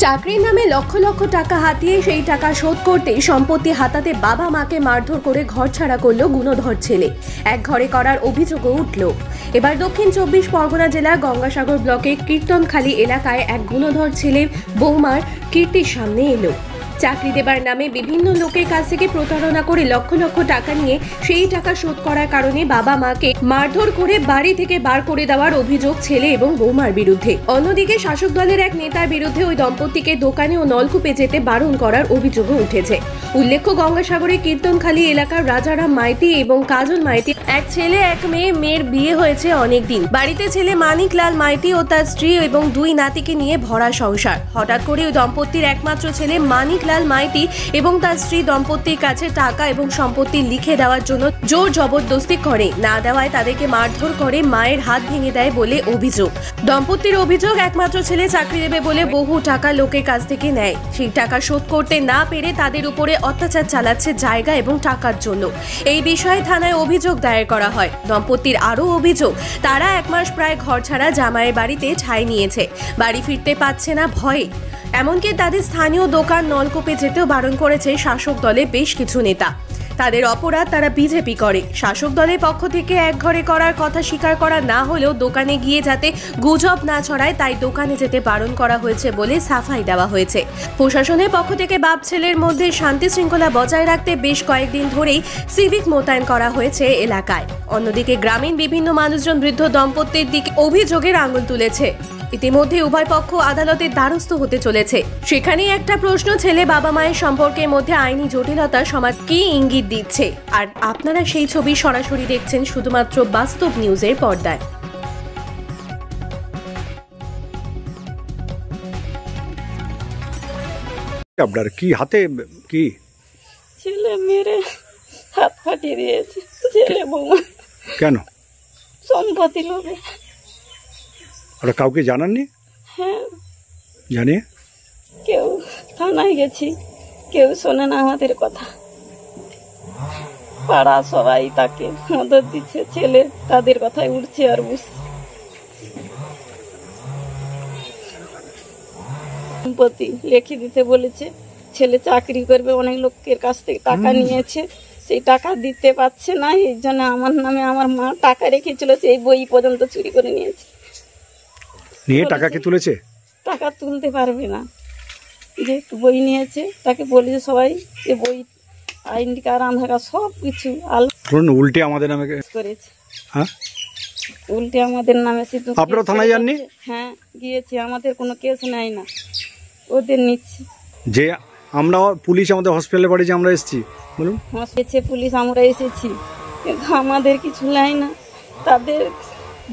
চাকরির নামে লক্ষ লক্ষ টাকা হাতিয়ে সেই টাকা শোধ করতে সম্পত্তি হাতাতে বাবা মাকে মারধর করে ঘরছাড়া করলো গুণধর ছেলে। এক ঘরে করার অভিযোগও উঠল। এবার দক্ষিণ 24 পরগনা জেলার গঙ্গাসাগর ব্লকের কীর্তনখালী এলাকায় এক গুণধর ছেলের বৌমার কীর্তির সামনে এলো। চাকরি দেবার নামে বিভিন্ন লোকের কাছ থেকে প্রতারণা করে লক্ষ লক্ষ টাকা নিয়ে সেই টাকা শোধ করার কারণে বাবা মাকে মারধর করে বাড়ি থেকে বার করে দেওয়ার অভিযোগ ছেলে এবং বৌমার বিরুদ্ধে। অন্যদিকে শাসক দলের এক নেতার বিরুদ্ধে ওই দম্পতিকে দোকানে ও নলকূপে যেতে বারণ করার অভিযোগও উঠেছে। উল্লেখ্য, গঙ্গাসাগরের কীর্তনখালী এলাকার রাজারাম মাইতি এবং কাজল মাইতি এক ছেলে এক মেয়ে। মেয়ের বিয়ে হয়েছে অনেকদিন। বাড়িতে ছেলে মানিকলাল মাইতি ও তার স্ত্রী এবং দুই নাতিকে নিয়ে ভরা সংসার। হঠাৎ করে ওই দম্পতির একমাত্র ছেলে মানিকলাল মাইতি এবং তার স্ত্রী দম্পতির কাছে টাকা এবং সম্পত্তি লিখে দেওয়ার জন্য জোর জবরদস্তি করে। না দেওয়ায় তাদেরকে মারধর করে মায়ের হাত ভেঙে দেয় বলে অভিযোগ। দম্পতির অভিযোগ, একমাত্র ছেলে চাকরি দেবে বলে বহু টাকা লোকের কাছ থেকে নেয়। সেই টাকা শোধ করতে না পেরে তাদের উপরে অত্যাচার চালাচ্ছে জায়গা এবং টাকার জন্য। এই বিষয়ে থানায় অভিযোগ দায়ের করা হয়। দম্পতির আরও অভিযোগ, তারা এক মাস প্রায় ঘর ছাড়া জামাইয়ের বাড়িতে ঠাঁই নিয়েছে। বাড়ি ফিরতে পারছে না ভয়ে। এমনকি তাদের স্থানীয় দোকান নলকূপে যেতেও বারণ করেছে শাসক দলের বেশ কিছু নেতা। তাদের অপরাধ, তারা বিজেপি করে। শাসক দলের পক্ষ থেকে এক ঘরে করার কথা স্বীকার করা না হলেও দোকানে গিয়ে যাতে গুজব না ছড়ায় তাই দোকানে যেতে বারণ করা হয়েছে বলে সাফাই দেওয়া হয়েছে। প্রশাসনের পক্ষ থেকে বাপ ছেলের মধ্যে শান্তি শৃঙ্খলা বজায় রাখতে বেশ কয়েকদিন ধরেই সিভিক মোতায়েন করা হয়েছে এলাকায়। অন্যদিকে গ্রামীণ বিভিন্ন মানুষজন বৃদ্ধ দম্পতির দিকে অভিযোগের আঙুল তুলেছে। ইতিমধ্যে উভয় পক্ষ আদালতের দ্বারস্থ হতে চলেছে। সেখানেই একটা প্রশ্ন, ছেলে বাবা মায়ের সম্পর্কের মধ্যে আইনি জটিলতা সমাজ কি ইঙ্গিত দিচ্ছে? আর আপনারা সেই ছবি সরাসরি দেখছেন শুধুমাত্র বাস্তব নিউজের পর্দায়। আপনার কি হাতে কি? ছেলে মেরে হাত ফাটিয়ে দিয়েছে। ছেলে বৌমা কেন? সম্পত্তি লোভে। ওরা কাউকে জানাননি? হ্যাঁ জানিয়ে কেউ থানায় গেছি, কেউ শোনে না আমাদের কথা। পাড়া সবাই তাকে মদত দিচ্ছে, ছেলে তাদের কথায় উঠছে আর বুঝছে। সম্পত্তি লিখে দিতে বলেছে, ছেলে চাকরি করবে, অনেক লোকের কাছ থেকে টাকা নিয়েছে, সেই টাকা দিতে পারছে না। এই জন্য আমার নামে আমার মা টাকা রেখেছিল, সেই বই পর্যন্ত চুরি করে নিয়েছে। নিয়ে টাকা কে তুলেছে? টাকা তুলতে পারবে না, যে বই নিয়েছে তাকে বলেছে সবাই যে বই আইডি কার্ড আধার কার্ড সব কিছু উল্টে আমাদের নামে করেছে। হ্যাঁ, উল্টে আমাদের নামে। আপনারা থানায় যাননি? হ্যাঁ গিয়েছি, আমাদের কোনো কেস নেয় না, ওদের নিচ্ছে। যে আমরা পুলিশ আমাদের হসপিটালে বাড়ি যে আমরা এসেছি, বলুন পুলিশ আমরা এসেছি, কিন্তু আমাদের কিছু নেয় না। তাদের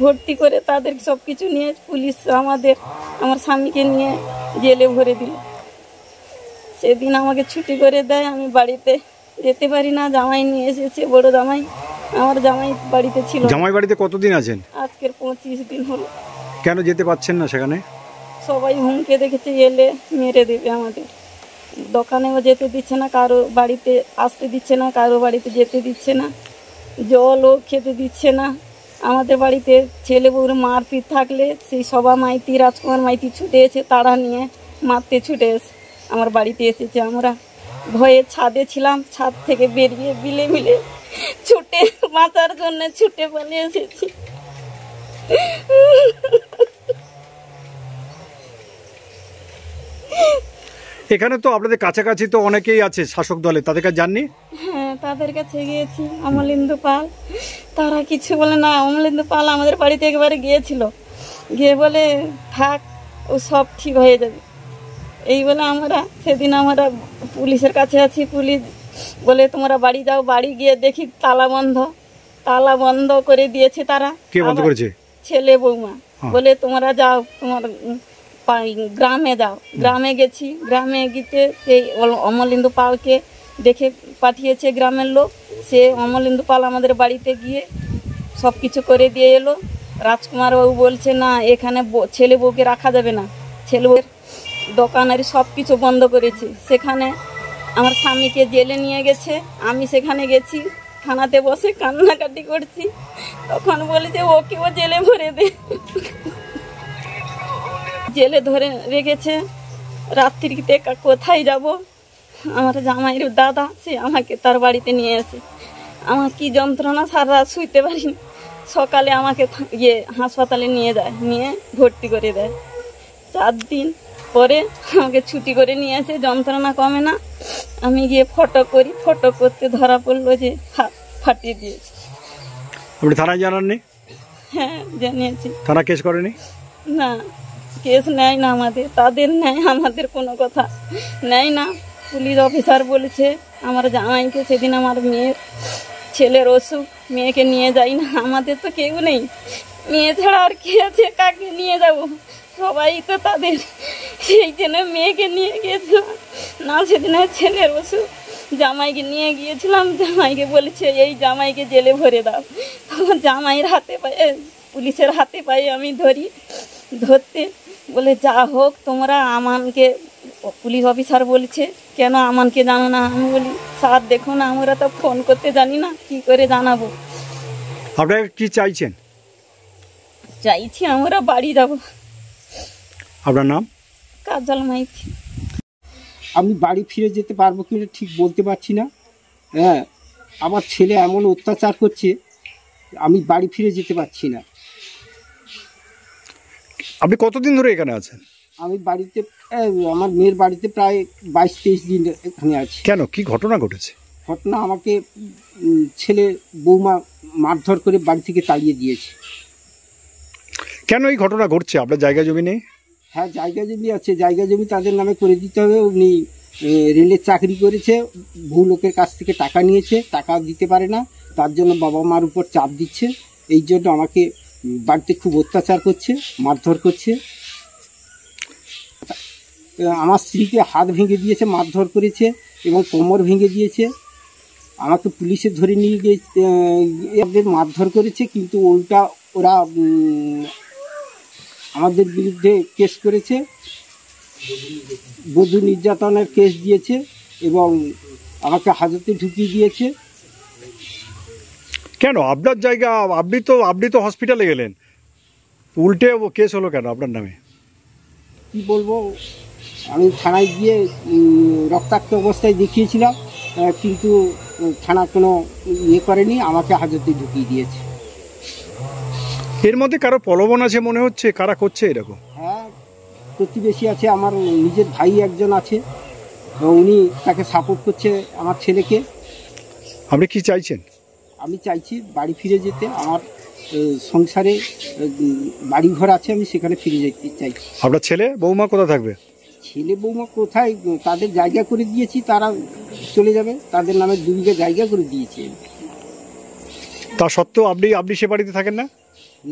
ভর্তি করে তাদের সবকিছু নিয়ে পুলিশ আমার স্বামীকে নিয়ে জেলে ভরে দিল। সেদিন আমাকে ছুটি করে দেয়, আমি বাড়িতে যেতে পারি না। জামাই নিয়ে এসেছে, বড় জামাই। আমার জামাই বাড়িতে ছিল। জামাই বাড়িতে কতদিন আছেন? আজকের 25 দিন হলো। কেন যেতে পারছেন না সেখানে? সবাই হুমকে দেখেছে, এলে মেরে দেবে আমাদের। দোকানেও যেতে দিচ্ছে না, কারো বাড়িতে আসতে দিচ্ছে না, কারো বাড়িতে যেতে দিচ্ছে না, জলও খেতে দিচ্ছে না। আমাদের বাড়িতে ছেলে বউর মারপিট থাকলে সেই সবা মাইতি, রাজকুমার মাইতি ছুটে এসে তারা নিয়ে মারতে ছুটে এসে আমার বাড়িতে এসেছে। আমরা ভয়ে ছাদে ছিলাম, ছাদ থেকে বেরিয়ে বিলে মিলে ছুটে বাঁচার জন্য ছুটে পালিয়ে এসেছি। এখানে তো আপনাদের কাছাকাছি তো অনেকেই আছে শাসক দলে, তাদের কাছে জাননি? হ্যাঁ, তাদের কাছে গিয়েছি। অমলেন্দু পাল, তারা কিছু বলে না। অমলেন্দু পাল আমাদের বাড়িতে একবারে গিয়েছিল, গিয়ে বলে থাক, ও সব ঠিক হয়ে যাবে। এই বলে সেদিন আমরা পুলিশের কাছে আছি। পুলিশ বলে তোমরা বাড়ি যাও। বাড়ি গিয়ে দেখি তালা বন্ধ করে দিয়েছে তারা। কে বন্ধ করেছে? ছেলে বৌমা বলে তোমরা যাও, তোমার গ্রামে যাও। গ্রামে গেছি, গ্রামে গিয়ে সেই অমলেন্দু পালকে দেখে পাঠিয়েছে গ্রামের লোক। সে অমলেন্দু পাল আমাদের বাড়িতে গিয়ে সব কিছু করে দিয়ে এলো। রাজকুমার বাবু বলছে না, এখানে ছেলে বউকে রাখা যাবে না। ছেলে বউয়ের দোকানের সব কিছু বন্ধ করেছে। সেখানে আমার স্বামীকে জেলে নিয়ে গেছে। আমি সেখানে গেছি, থানাতে বসে কান্নাকাটি করছি। তখন বলেছে ওকেও জেলে ভরে দে। জেলে ধরে রেখেছে। রাত্রিতে কোথায় যাব? আমার জামাইয়ের দাদা সে আমাকে তার বাড়িতে নিয়ে আসে। আমার কি যন্ত্রণা, সারা রাত শুইতে পারিনি। সকালে আমাকে হাসপাতালে নিয়ে যায়, নিয়ে ভর্তি করে দেয়। 4 দিন পরে আমাকে ছুটি করে নিয়ে আসে, যন্ত্রণা কমে না। আমি গিয়ে ফটো করি, ফটো করতে ধরা পড়লো যে হাত ফাটিয়ে দিয়েছে। আপনি থানায় জানাননি? হ্যাঁ জানিয়েছি। থানা কেস করেনি? না, কেস নেয় না আমাদের, তাদের নেয়, আমাদের কোনো কথা নেয় না। পুলিশ অফিসার বলেছে আমার জামাইকে সেদিন আমার মেয়ের ছেলের অসুখ, মেয়েকে নিয়ে যাই না। আমাদের তো কেউ নেই, মেয়ে ছাড়া আর কে আছে, কাকে নিয়ে যাব? সবাই তো তাদের। সেই জন্য মেয়েকে নিয়ে গিয়েছিলাম না, সেদিন ছেলের অসুখ, জামাইকে নিয়ে গিয়েছিলাম। জামাইকে বলেছে এই জামাইকে জেলে ভরে দাও। তখন জামাইয়ের হাতে পায়ে, পুলিশের হাতে পায়ে আমি ধরতে বলে যা হোক তোমরা আমানকে, পুলিশ অফিসার বলছে কেন আমানকে জানো না? আমি বলি স্যার দেখুন আমরা তো ফোন করতে জানি না, কি করে জানাবো? আপনারা কি চাইছেন? চাইছি আমরা বাড়ি যাব। আপনার নাম? কাজল মাইতি। আমি বাড়ি ফিরে যেতে পারবো কিনা ঠিক বলতে পারছি না। হ্যাঁ, আমার ছেলে এমন অত্যাচার করছে, আমি বাড়ি ফিরে যেতে পারছি না। আপনি কতদিন ধরে এখানে আছেন? আমি বাড়িতে, আমার মেয়ের বাড়িতে প্রায় 22-23 দিন এখানে আছি। কেন, কি ঘটনা ঘটেছে? ঘটনা, আমাকে ছেলে বৌমা মারধর করে বাড়ি থেকে তাড়িয়ে দিয়েছে। কেন এই ঘটনা ঘটছে? আপনার জায়গা জমি নেই? হ্যাঁ, জায়গা জমি আছে, জায়গা জমি তাদের নামে করে দিতে হবে। উনি রেলের চাকরি করেছে, বহু লোকের কাছ থেকে টাকা নিয়েছে, টাকা দিতে পারে না, তার জন্য বাবা মার উপর চাপ দিচ্ছে। এই জন্য আমাকে বাড়িতে খুব অত্যাচার করছে, মারধর করছে। আমার স্ত্রীকে হাত ভেঙে দিয়েছে, মারধর করেছে এবং কোমর ভেঙে দিয়েছে। আমাকে পুলিশে ধরে নিয়ে গিয়ে এদের মারধর করেছে, কিন্তু উল্টা ওরা আমাদের বিরুদ্ধে কেস করেছে, বধূ নির্যাতনের কেস দিয়েছে এবং আমাকে হাজতে ঢুকিয়ে দিয়েছে। কেন আপনার জায়গা? আপনি তো হসপিটালে গেলেন, উল্টে কেস হলো কেন আপনার নামে? কি বলবো, আমি থানায় গিয়ে রক্তাক্ত অবস্থায় দেখিয়েছিলাম, কিন্তু থানা কোনো ইয়ে করেনি, আমাকে হাজতে ঢুকিয়ে দিয়েছে। এর মধ্যে কারো প্রলোভন আছে মনে হচ্ছে? কারা করছে এরকম? হ্যাঁ, প্রতিবেশী আছে, আমার নিজের ভাই একজন আছে, উনি তাকে সাপোর্ট করছে আমার ছেলেকে। আপনি কি চাইছেন? আমি চাইছি বাড়ি ফিরে যেতে। আমার সংসারে বাড়িঘর আছে, আমি সেখানে ফিরে যেতে চাইছি। আপনার ছেলে বৌমা কোথায় থাকবে? ছেলে বৌমা কোথায়, তাদের জায়গা করে দিয়েছি, তারা চলে যাবে, তাদের নামে 2 বিঘা জায়গা করে দিয়েছি। তা সত্ত্বেও আপনি সে বাড়িতে থাকেন না?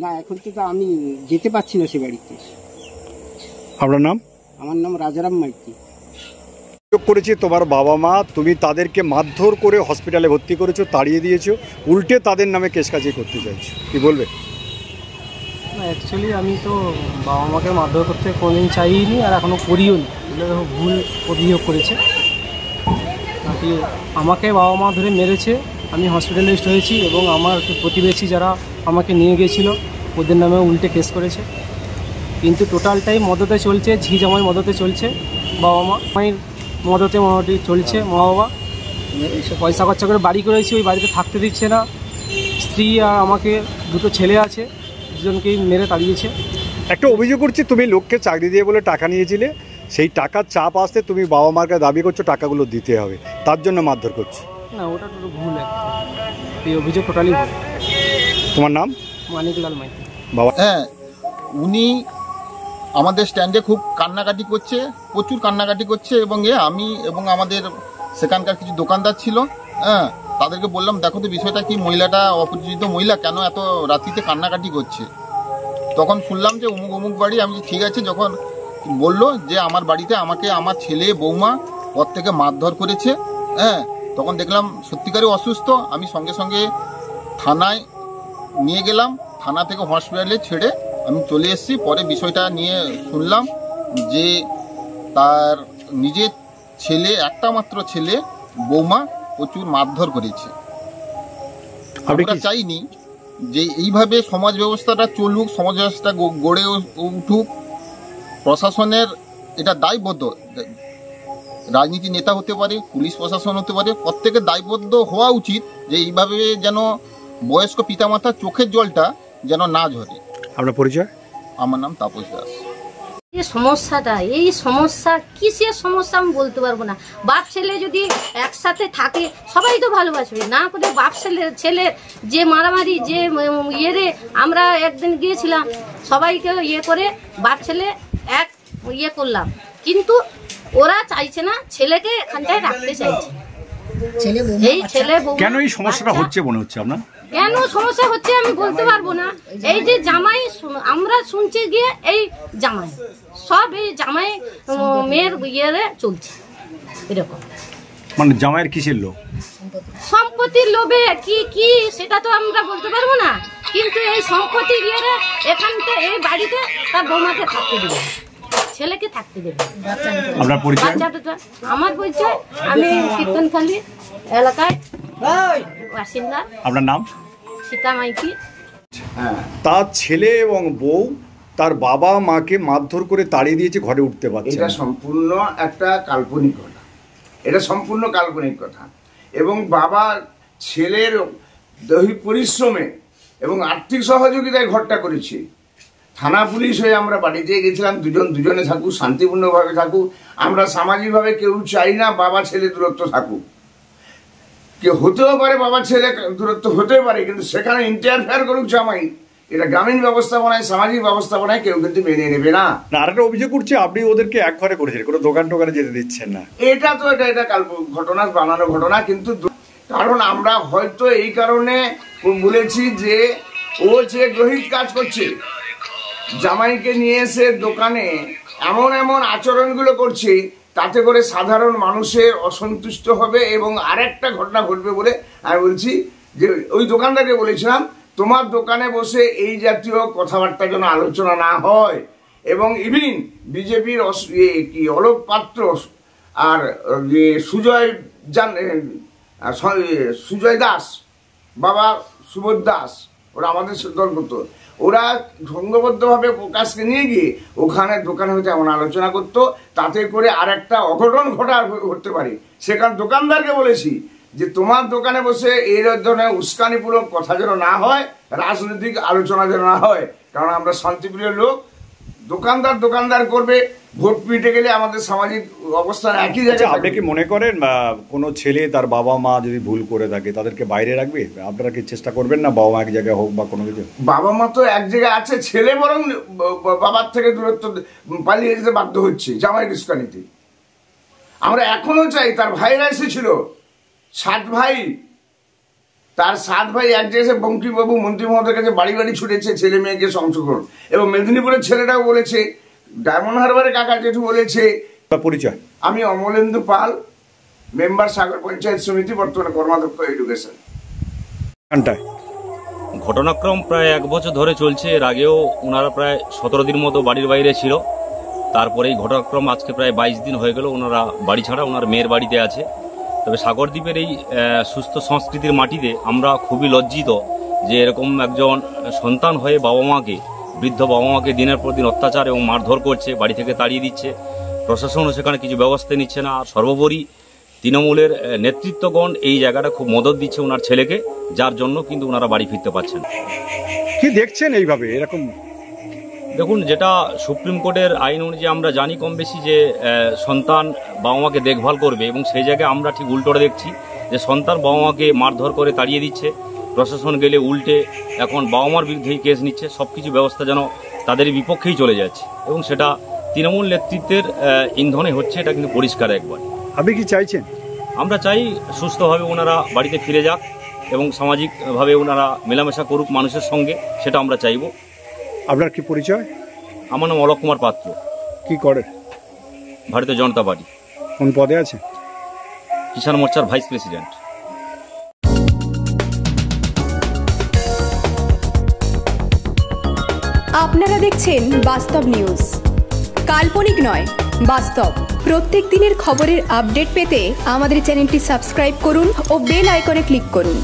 না, এখন তো আমি যেতে পারছি না সে বাড়িতে। আপনার নাম? আমার নাম রাজারাম মাইতি। অভিযোগ করেছি তোমার বাবা মা, তুমি তাদেরকে মারধর করে হসপিটালে ভর্তি করেছো, তাড়িয়ে দিয়েছো, উল্টে তাদের নামে কেস কাজে করতে চাইছো, কি বলবে? না, অ্যাকচুয়ালি আমি তো বাবা মাকে মারধর করতে কোনোদিন চাইনি, আর এখনও করিও নি। ভুল অভিযোগ করেছে নাকি আমাকে বাবা মা ধরে মেরেছে, আমি হসপিটালাইজড হয়েছি এবং আমার প্রতিবেশী যারা আমাকে নিয়ে গিয়েছিল ওদের নামে উল্টে কেস করেছে। কিন্তু টোটালটাই মদতে চলছে, ঝিজামাই মদতে চলছে, বাবা মায়ের মদতে মোটামুটি চলছে। মা বাবা পয়সা খরচা করে বাড়ি করেছি, ওই বাড়িতে থাকতে দিচ্ছে না। স্ত্রী আর আমাকে 2টো ছেলে আছে, দুজনকেই মেরে তাড়িয়েছে। একটা অভিযোগ করছি, তুমি লোককে চাকরি দিয়ে বলে টাকা নিয়েছিলে, সেই টাকার চাপ আসতে তুমি বাবা মার কাছে দাবি করছো টাকাগুলো দিতে হবে, তার জন্য মারধর করছো। না, ওটা টোটাল ভুল, এই অভিযোগ টোটালি ভুল। তোমার নাম? মানিকলাল মাইতি। বাবা? হ্যাঁ, উনি আমাদের স্ট্যান্ডে খুব কান্নাকাটি করছে, প্রচুর কান্নাকাটি করছে, এবং আমি এবং আমাদের সেখানকার কিছু দোকানদার ছিল, হ্যাঁ, তাদেরকে বললাম দেখো তো বিষয়টা কি, মহিলাটা অপরিচিত মহিলা কেন এত রাত্রিতে কান্নাকাটি করছে। তখন শুনলাম যে অমুক অমুক বাড়ি। আমি ঠিক আছে, যখন বললো যে আমার বাড়িতে আমাকে আমার ছেলে বৌমা পর থেকে মারধর করেছে, হ্যাঁ, তখন দেখলাম সত্যিকারই অসুস্থ। আমি সঙ্গে সঙ্গে থানায় নিয়ে গেলাম, থানা থেকে হসপিটালে ছেড়ে আমি চলে এসেছি। পরে বিষয়টা নিয়ে শুনলাম যে তার নিজের ছেলে, একটা মাত্র ছেলে, বৌমা প্রচুর মারধর করেছে। আমরা চাইনি যে এইভাবে সমাজ ব্যবস্থাটা চলুক, সমাজ ব্যবস্থা গড়ে উঠুক। প্রশাসনের এটা দায়বদ্ধ, রাজনীতি নেতা হতে পারে, পুলিশ প্রশাসন হতে পারে, প্রত্যেকের দায়বদ্ধ হওয়া উচিত যে এইভাবে যেন বয়স্ক পিতামাতার চোখের জলটা যেন না ঝরে। আপনার পরিচয়? আমার নাম তাপস দাস। এই সমস্যাটা, এই সমস্যা কিসের সমস্যা আমি বলতে পারবো না। বাপ ছেলে যদি একসাথে থাকে সবাই তো ভালোবাসবে, না করে বাপ ছেলে যে মারামারি যে ইয়ে আমরা একদিন গিয়েছিলাম সবাইকে ইয়ে করে বাপ ছেলে এক ইয়ে করলাম, কিন্তু ওরা চাইছে না, ছেলেকে এখানটায় রাখতে চাইছে। এই ছেলে কেন এই সমস্যাটা হচ্ছে মনে হচ্ছে আপনার? কেন সমস্যা হচ্ছে আমি বলতে পারবো না। এই যে জামাই আমরা শুনছি গিয়ে এই জামাই সব এই জামাই মেয়ের ইয়ে চলছে এরকম। মানে জামাইয়ের কিসের লোভ? সম্পত্তির লোভে কি কি সেটা তো আমরা বলতে পারবো না, কিন্তু এই সম্পত্তির ইয়ে এখানটা এই বাড়িতে তার বৌমাকে থাকতে দেবে, ছেলেকে থাকতে দেবে। আপনার পরিচয়? আমার পরিচয়, আমি কীর্তনখালী এলাকায় বাসিন্দা। আপনার নাম? সীতা মাইতি। তার ছেলে এবং বউ তার বাবা মাকে মারধর করে তাড়িয়ে দিয়েছে, ঘরে উঠতে পারছে এটা না। সম্পূর্ণ একটা কাল্পনিক কথা, এটা সম্পূর্ণ কাল্পনিক কথা। এবং বাবা ছেলের দৈহিক পরিশ্রমে এবং আর্থিক সহযোগিতায় ঘরটা করেছে। থানা পুলিশ হয়ে আমরা বাড়িতে গেছিলাম, দুজনে থাকুক, শান্তিপূর্ণভাবে থাকুক। আমরা সামাজিকভাবে কেউ চাই না বাবা ছেলে দূরত্ব থাকুক। কেউ হতেও পারে বাবা ছেলে দূরত্ব হতে পারে, কিন্তু সেখানে ইন্টারফেয়ার করুক জামাই, এটা গ্রামীণ ব্যবস্থাপনায় সামাজিক ব্যবস্থাপনায় কেউ কিন্তু মেনে নেবে না। আরেকটা অভিযোগ করছে আপনি ওদেরকে এক ঘরে করেছেন, কোনো দোকান টোকানে যেতে দিচ্ছেন না। এটা তো এটা ঘটনা, বানানো ঘটনা। কিন্তু কারণ আমরা হয়তো এই কারণে বলেছি যে ও যে গ্রহিত কাজ করছে, জামাইকে নিয়ে এসে দোকানে এমন এমন আচরণগুলো করছে, তাতে করে সাধারণ মানুষের অসন্তুষ্ট হবে এবং আরেকটা ঘটনা ঘটবে বলে আমি বলছি যে ওই দোকানদারকে বলেছিলাম তোমার দোকানে বসে এই জাতীয় কথাবার্তা যেন আলোচনা না হয়। এবং ইভিন বিজেপির অলোক পাত্র আর সুজয় দাস, বাবা সুবোধ দাস, ওরা আমাদের দল করতো, ওরা সংঘবদ্ধভাবে প্রকাশকে নিয়ে গিয়ে ওখানে দোকানে হয়তো এমন আলোচনা করতো, তাতে করে আর একটা অঘটন ঘটতে পারে। সেখানে দোকানদারকে বলেছি যে তোমার দোকানে বসে এই ধরনের উস্কানিমূলক কথা যেন না হয়, রাজনৈতিক আলোচনা যেন না হয়, কারণ আমরা শান্তিপ্রিয় লোক। দোকানদার করবে, ভোট পিটে গেলে আমাদের সামাজিক অবস্থান একই জায়গায়। আপনি কি মনে করেন কোনো ছেলে তার বাবা মা যদি ভুল করে থাকে তাদেরকে বাইরে রাখবে? আপনারা কি চেষ্টা করবেন না বাবা মা এক জায়গায় হোক বা কোনো কিছু? বাবা মা তো এক জায়গায় আছে, ছেলে বরং বাবার থেকে দূরত্ব পালিয়ে যেতে বাধ্য হচ্ছে জামাইয়ের উস্কানিতে। আমরা এখনো চাই, তার ভাইরা এসেছিল 7 ভাই, তার 7 ভাই এক জায়গায় বঙ্কিমবাবু মন্ত্রী মহোদয়ের কাছে বাড়ি বাড়ি ছুটেছে ছেলে মেয়েকে সংশোধন। এবং মেদিনীপুরের ছেলেটাও বলেছে, ডায়মন্ড হারবারের কাকা জেঠু বলেছে। পরিচয়? আমি অমলেন্দু পাল, মেম্বার সাগর পঞ্চায়েত সমিতি, বর্তমানে কর্মাধ্যক্ষ এডুকেশন। ঘটনাক্রম প্রায় 1 বছর ধরে চলছে। এর আগেও ওনারা প্রায় 17 দিন মতো বাড়ির বাইরে ছিল। তারপরে এই ঘটনাক্রম আজকে প্রায় 22 দিন হয়ে গেল ওনারা বাড়ি ছাড়া ওনার মেয়ের বাড়িতে আছে। তবে সাগরদ্বীপের এই সুস্থ সংস্কৃতির মাটিতে আমরা খুবই লজ্জিত যে এরকম একজন সন্তান হয়ে বৃদ্ধ বাবা মাকে দিনের পর দিন অত্যাচার এবং মারধর করছে, বাড়ি থেকে তাড়িয়ে দিচ্ছে। প্রশাসনও সেখানে কিছু ব্যবস্থা নিচ্ছে না। আর সর্বোপরি তৃণমূলের নেতৃত্বগণ এই জায়গাটা খুব মদত দিচ্ছে ওনার ছেলেকে, যার জন্য কিন্তু ওনারা বাড়ি ফিরতে পারছেন। কি দেখছেন এইভাবে এরকম? দেখুন, যেটা সুপ্রিম কোর্টের আইন অনুযায়ী আমরা জানি কম বেশি যে সন্তান বাবা মাকে দেখভাল করবে, এবং সেই জায়গায় আমরা ঠিক উল্টোটা দেখছি যে সন্তান বাবা মাকে মারধর করে তাড়িয়ে দিচ্ছে। প্রশাসন গেলে উল্টে এখন বাবা মার বিরুদ্ধেই কেস নিচ্ছে। সব কিছু ব্যবস্থা যেন তাদের বিপক্ষেই চলে যাচ্ছে, এবং সেটা তৃণমূল নেতৃত্বের ইন্ধনে হচ্ছে, এটা কিন্তু পরিষ্কার একবার। আপনি কি চাইছেন? আমরা চাই সুস্থভাবে ওনারা বাড়িতে ফিরে যাক এবং সামাজিকভাবে ওনারা মেলামেশা করুক মানুষের সঙ্গে, সেটা আমরা চাইব। আপনার কি পরিচয়? আমার নাম অলোক কুমার পাত্র। কি করে? ভারতীয় জনতা পার্টি। কোন পদে আছে? কিষাণ মোর্চার ভাইস প্রেসিডেন্ট। আপনারা দেখছেন বাস্তব নিউজ, কাল্পনিক নয় বাস্তব। প্রত্যেক দিনের খবরের আপডেট পেতে আমাদের চ্যানেলটি সাবস্ক্রাইব করুন ও বেল আইকনে ক্লিক করুন।